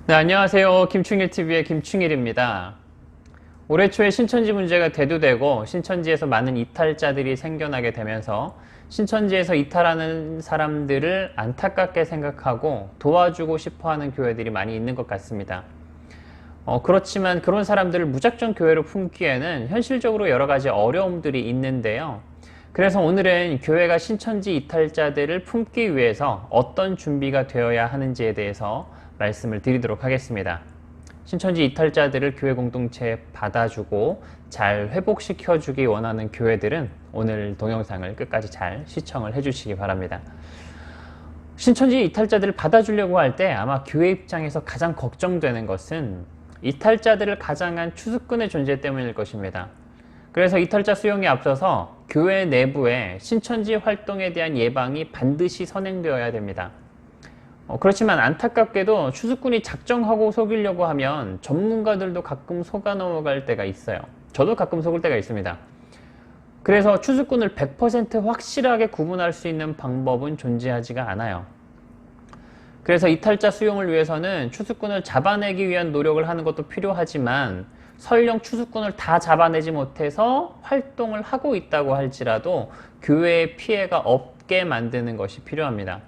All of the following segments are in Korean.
네, 안녕하세요. 김충일TV의 김충일입니다. 올해 초에 신천지 문제가 대두되고 신천지에서 많은 이탈자들이 생겨나게 되면서 신천지에서 이탈하는 사람들을 안타깝게 생각하고 도와주고 싶어하는 교회들이 많이 있는 것 같습니다. 그렇지만 그런 사람들을 무작정 교회로 품기에는 현실적으로 여러 가지 어려움들이 있는데요. 그래서 오늘은 교회가 신천지 이탈자들을 품기 위해서 어떤 준비가 되어야 하는지에 대해서 말씀을 드리도록 하겠습니다. 신천지 이탈자들을 교회 공동체에 받아주고 잘 회복시켜주기 원하는 교회들은 오늘 동영상을 끝까지 잘 시청을 해주시기 바랍니다. 신천지 이탈자들을 받아주려고 할 때 아마 교회 입장에서 가장 걱정되는 것은 이탈자들을 가장한 추수꾼의 존재 때문일 것입니다. 그래서 이탈자 수용에 앞서서 교회 내부에 신천지 활동에 대한 예방이 반드시 선행되어야 됩니다. 그렇지만 안타깝게도 추수꾼이 작정하고 속이려고 하면 전문가들도 가끔 속아 넘어갈 때가 있어요. 저도 가끔 속을 때가 있습니다. 그래서 추수꾼을 100% 확실하게 구분할 수 있는 방법은 존재하지가 않아요. 그래서 이탈자 수용을 위해서는 추수꾼을 잡아내기 위한 노력을 하는 것도 필요하지만 설령 추수꾼을 다 잡아내지 못해서 활동을 하고 있다고 할지라도 교회에 피해가 없게 만드는 것이 필요합니다.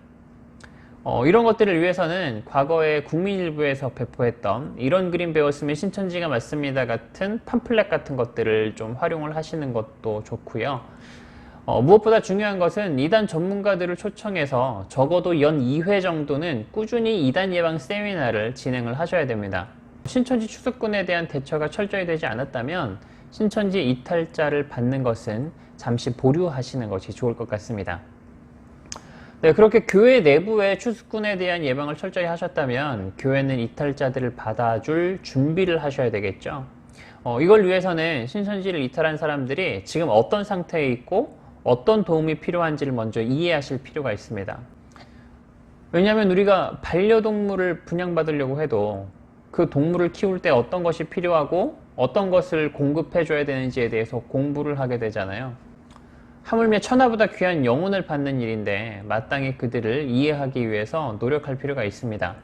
이런 것들을 위해서는 과거에 국민일보에서 배포했던 이런 그림 배웠으면 신천지가 맞습니다 같은 팜플렛 같은 것들을 좀 활용을 하시는 것도 좋고요. 무엇보다 중요한 것은 이단 전문가들을 초청해서 적어도 연 2회 정도는 꾸준히 이단 예방 세미나를 진행을 하셔야 됩니다. 신천지 추수꾼에 대한 대처가 철저히 되지 않았다면 신천지 이탈자를 받는 것은 잠시 보류하시는 것이 좋을 것 같습니다. 네, 그렇게 교회 내부의 추수꾼에 대한 예방을 철저히 하셨다면 교회는 이탈자들을 받아줄 준비를 하셔야 되겠죠. 이걸 위해서는 신천지를 이탈한 사람들이 지금 어떤 상태에 있고 어떤 도움이 필요한지를 먼저 이해하실 필요가 있습니다. 왜냐하면 우리가 반려동물을 분양받으려고 해도 그 동물을 키울 때 어떤 것이 필요하고 어떤 것을 공급해 줘야 되는지에 대해서 공부를 하게 되잖아요. 하물며 천하보다 귀한 영혼을 받는 일인데 마땅히 그들을 이해하기 위해서 노력할 필요가 있습니다.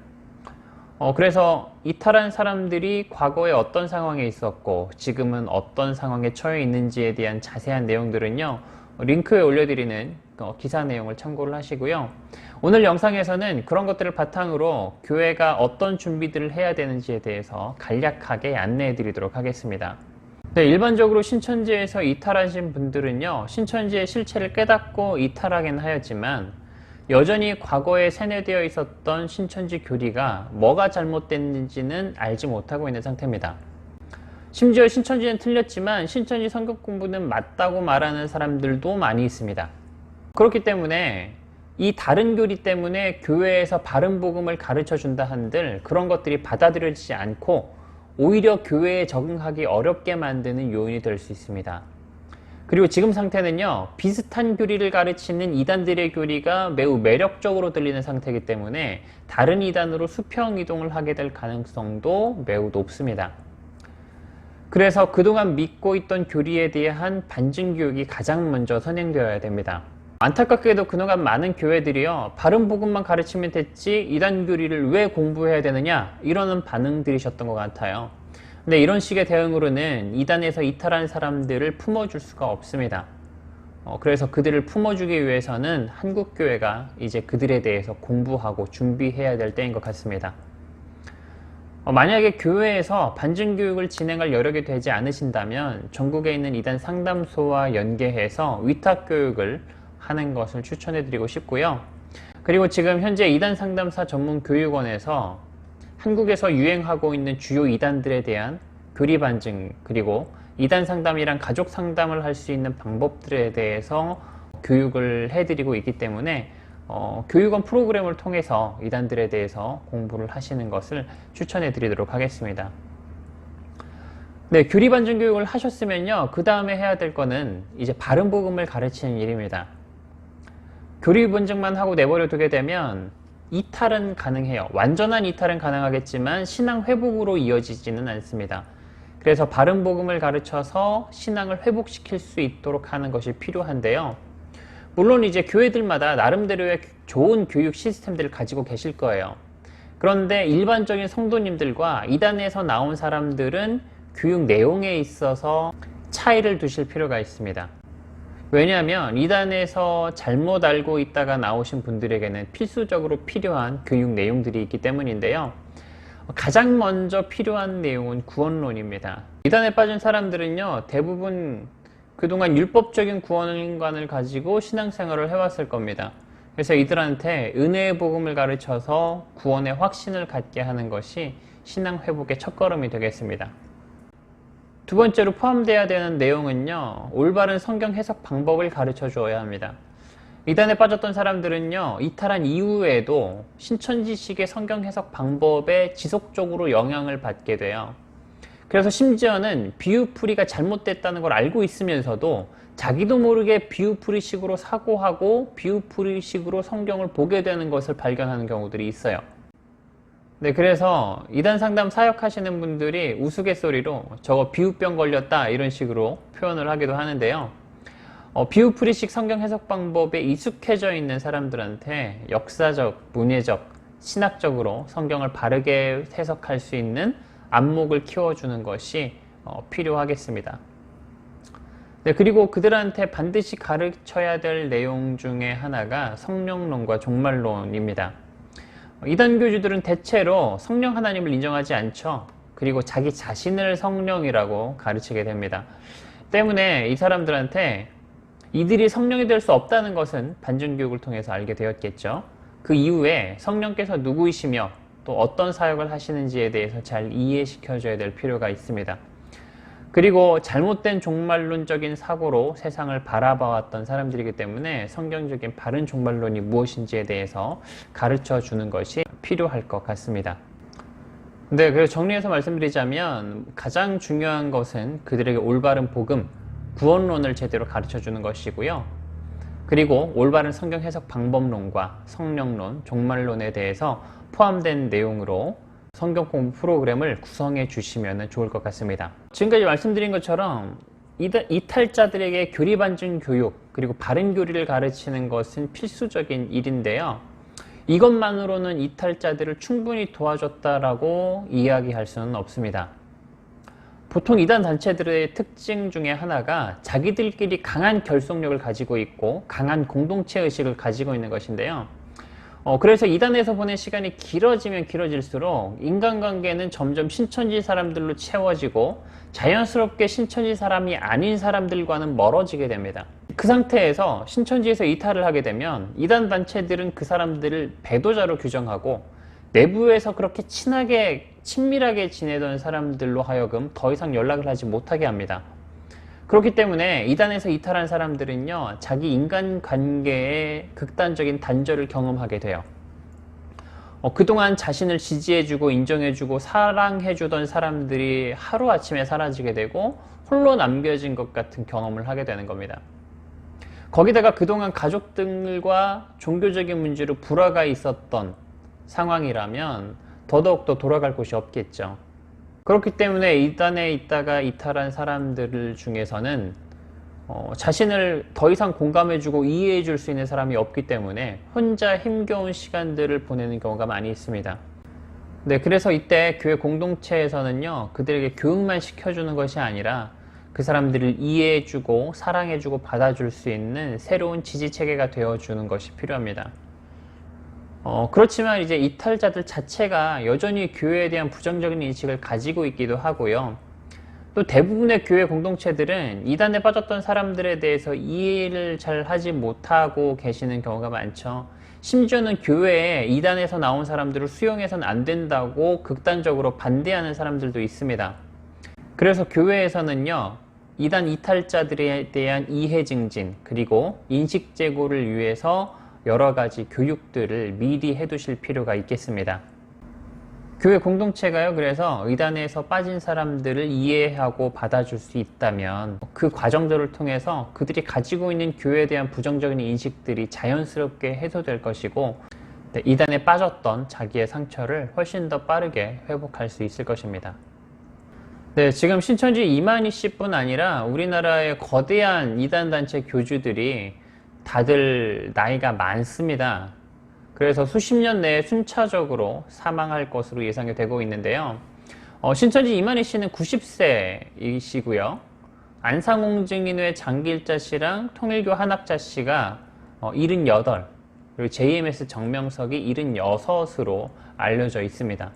그래서 이탈한 사람들이 과거에 어떤 상황에 있었고 지금은 어떤 상황에 처해 있는지에 대한 자세한 내용들은요, 링크에 올려드리는 기사 내용을 참고를 하시고요. 오늘 영상에서는 그런 것들을 바탕으로 교회가 어떤 준비들을 해야 되는지에 대해서 간략하게 안내해 드리도록 하겠습니다. 네, 일반적으로 신천지에서 이탈하신 분들은요, 신천지의 실체를 깨닫고 이탈하긴 하였지만 여전히 과거에 세뇌되어 있었던 신천지 교리가 뭐가 잘못됐는지는 알지 못하고 있는 상태입니다. 심지어 신천지는 틀렸지만 신천지 성경 공부는 맞다고 말하는 사람들도 많이 있습니다. 그렇기 때문에 이 다른 교리 때문에 교회에서 바른 복음을 가르쳐 준다 한들 그런 것들이 받아들여지지 않고 오히려 교회에 적응하기 어렵게 만드는 요인이 될 수 있습니다. 그리고 지금 상태는요, 비슷한 교리를 가르치는 이단들의 교리가 매우 매력적으로 들리는 상태이기 때문에 다른 이단으로 수평 이동을 하게 될 가능성도 매우 높습니다. 그래서 그동안 믿고 있던 교리에 대한 반증 교육이 가장 먼저 선행되어야 됩니다. 안타깝게도 그동안 많은 교회들이요, 바른 복음만 가르치면 됐지 이단 교리를 왜 공부해야 되느냐 이러는 반응들이셨던 것 같아요. 근데 이런 식의 대응으로는 이단에서 이탈한 사람들을 품어줄 수가 없습니다. 그래서 그들을 품어주기 위해서는 한국교회가 이제 그들에 대해서 공부하고 준비해야 될 때인 것 같습니다. 만약에 교회에서 반증 교육을 진행할 여력이 되지 않으신다면 전국에 있는 이단 상담소와 연계해서 위탁 교육을 하는 것을 추천해 드리고 싶고요. 그리고 지금 현재 이단 상담사 전문 교육원에서 한국에서 유행하고 있는 주요 이단들에 대한 교리 반증, 그리고 이단 상담이랑 가족 상담을 할 수 있는 방법들에 대해서 교육을 해드리고 있기 때문에 교육원 프로그램을 통해서 이단들에 대해서 공부를 하시는 것을 추천해 드리도록 하겠습니다. 네, 교리 반증 교육을 하셨으면요, 그 다음에 해야 될 거는 이제 바른 복음을 가르치는 일입니다. 교리 반증만 하고 내버려 두게 되면 이탈은 가능해요. 완전한 이탈은 가능하겠지만 신앙 회복으로 이어지지는 않습니다. 그래서 바른 복음을 가르쳐서 신앙을 회복시킬 수 있도록 하는 것이 필요한데요. 물론 이제 교회들마다 나름대로의 좋은 교육 시스템들을 가지고 계실 거예요. 그런데 일반적인 성도님들과 이단에서 나온 사람들은 교육 내용에 있어서 차이를 두실 필요가 있습니다. 왜냐하면 이단에서 잘못 알고 있다가 나오신 분들에게는 필수적으로 필요한 교육 내용들이 있기 때문인데요. 가장 먼저 필요한 내용은 구원론입니다. 이단에 빠진 사람들은요, 대부분 그동안 율법적인 구원관을 가지고 신앙생활을 해왔을 겁니다. 그래서 이들한테 은혜의 복음을 가르쳐서 구원의 확신을 갖게 하는 것이 신앙 회복의 첫걸음이 되겠습니다. 두 번째로 포함되어야 되는 내용은요, 올바른 성경 해석 방법을 가르쳐 주어야 합니다. 이단에 빠졌던 사람들은요, 이탈한 이후에도 신천지식의 성경 해석 방법에 지속적으로 영향을 받게 돼요. 그래서 심지어는 비유풀이가 잘못됐다는 걸 알고 있으면서도 자기도 모르게 비유풀이식으로 사고하고 비유풀이식으로 성경을 보게 되는 것을 발견하는 경우들이 있어요. 네, 그래서 이단 상담 사역하시는 분들이 우스갯소리로 저거 비유병 걸렸다 이런 식으로 표현을 하기도 하는데요. 비유풀이식 성경 해석 방법에 익숙해져 있는 사람들한테 역사적, 문예적, 신학적으로 성경을 바르게 해석할 수 있는 안목을 키워주는 것이 필요하겠습니다. 네, 그리고 그들한테 반드시 가르쳐야 될 내용 중에 하나가 성령론과 종말론입니다. 이단 교주들은 대체로 성령 하나님을 인정하지 않죠. 그리고 자기 자신을 성령이라고 가르치게 됩니다. 때문에 이 사람들한테 이들이 성령이 될 수 없다는 것은 반전교육을 통해서 알게 되었겠죠. 그 이후에 성령께서 누구이시며 또 어떤 사역을 하시는지에 대해서 잘 이해시켜줘야 될 필요가 있습니다. 그리고 잘못된 종말론적인 사고로 세상을 바라봐왔던 사람들이기 때문에 성경적인 바른 종말론이 무엇인지에 대해서 가르쳐 주는 것이 필요할 것 같습니다. 네, 그래서 정리해서 말씀드리자면 가장 중요한 것은 그들에게 올바른 복음, 구원론을 제대로 가르쳐 주는 것이고요. 그리고 올바른 성경 해석 방법론과 성령론, 종말론에 대해서 포함된 내용으로 성경 공부 프로그램을 구성해 주시면 좋을 것 같습니다. 지금까지 말씀드린 것처럼 이탈자들에게 교리반증 교육 그리고 바른 교리를 가르치는 것은 필수적인 일인데요. 이것만으로는 이탈자들을 충분히 도와줬다라고 이야기할 수는 없습니다. 보통 이단 단체들의 특징 중에 하나가 자기들끼리 강한 결속력을 가지고 있고 강한 공동체 의식을 가지고 있는 것인데요. 그래서 이단에서 보낸 시간이 길어지면 길어질수록 인간관계는 점점 신천지 사람들로 채워지고 자연스럽게 신천지 사람이 아닌 사람들과는 멀어지게 됩니다. 그 상태에서 신천지에서 이탈을 하게 되면 이단 단체들은 그 사람들을 배도자로 규정하고 내부에서 그렇게 친밀하게 지내던 사람들로 하여금 더 이상 연락을 하지 못하게 합니다. 그렇기 때문에 이단에서 이탈한 사람들은요, 자기 인간관계에 극단적인 단절을 경험하게 돼요. 그동안 자신을 지지해주고 인정해주고 사랑해주던 사람들이 하루아침에 사라지게 되고 홀로 남겨진 것 같은 경험을 하게 되는 겁니다. 거기다가 그동안 가족들과 종교적인 문제로 불화가 있었던 상황이라면 더더욱더 돌아갈 곳이 없겠죠. 그렇기 때문에 이단에 있다가 이탈한 사람들 중에서는 자신을 더 이상 공감해주고 이해해줄 수 있는 사람이 없기 때문에 혼자 힘겨운 시간들을 보내는 경우가 많이 있습니다. 네, 그래서 이때 교회 공동체에서는요, 그들에게 교육만 시켜주는 것이 아니라 그 사람들을 이해해주고 사랑해주고 받아줄 수 있는 새로운 지지체계가 되어주는 것이 필요합니다. 그렇지만 이제 이탈자들 자체가 여전히 교회에 대한 부정적인 인식을 가지고 있기도 하고요. 또 대부분의 교회 공동체들은 이단에 빠졌던 사람들에 대해서 이해를 잘 하지 못하고 계시는 경우가 많죠. 심지어는 교회에 이단에서 나온 사람들을 수용해서는 안 된다고 극단적으로 반대하는 사람들도 있습니다. 그래서 교회에서는요, 이단 이탈자들에 대한 이해 증진 그리고 인식 제고를 위해서 여러 가지 교육들을 미리 해두실 필요가 있겠습니다. 교회 공동체가요, 그래서 이단에서 빠진 사람들을 이해하고 받아줄 수 있다면 그 과정들을 통해서 그들이 가지고 있는 교회에 대한 부정적인 인식들이 자연스럽게 해소될 것이고, 이단에 빠졌던 자기의 상처를 훨씬 더 빠르게 회복할 수 있을 것입니다. 네, 지금 신천지 이만희 씨뿐 아니라 우리나라의 거대한 이단 단체 교주들이 다들 나이가 많습니다. 그래서 수십 년 내에 순차적으로 사망할 것으로 예상이 되고 있는데요. 신천지 이만희 씨는 90세이시고요. 안상홍증인회 장길자 씨랑 통일교 한학자 씨가 78, 그리고 JMS 정명석이 76으로 알려져 있습니다.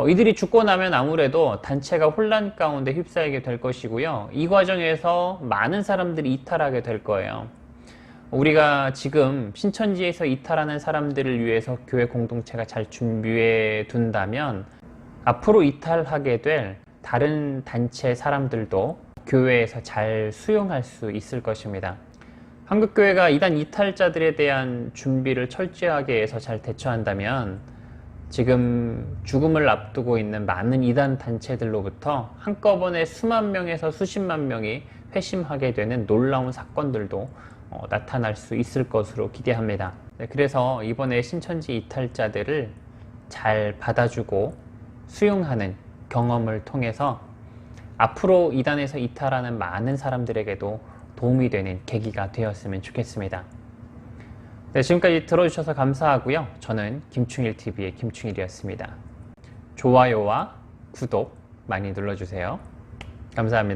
이들이 죽고 나면 아무래도 단체가 혼란 가운데 휩싸이게 될 것이고요. 이 과정에서 많은 사람들이 이탈하게 될 거예요. 우리가 지금 신천지에서 이탈하는 사람들을 위해서 교회 공동체가 잘 준비해 둔다면 앞으로 이탈하게 될 다른 단체 사람들도 교회에서 잘 수용할 수 있을 것입니다. 한국교회가 이단 이탈자들에 대한 준비를 철저하게 해서 잘 대처한다면 지금 죽음을 앞두고 있는 많은 이단 단체들로부터 한꺼번에 수만 명에서 수십만 명이 회심하게 되는 놀라운 사건들도 나타날 수 있을 것으로 기대합니다. 그래서 이번에 신천지 이탈자들을 잘 받아주고 수용하는 경험을 통해서 앞으로 이단에서 이탈하는 많은 사람들에게도 도움이 되는 계기가 되었으면 좋겠습니다. 네, 지금까지 들어주셔서 감사하고요. 저는 김충일TV의 김충일이었습니다. 좋아요와 구독 많이 눌러주세요. 감사합니다.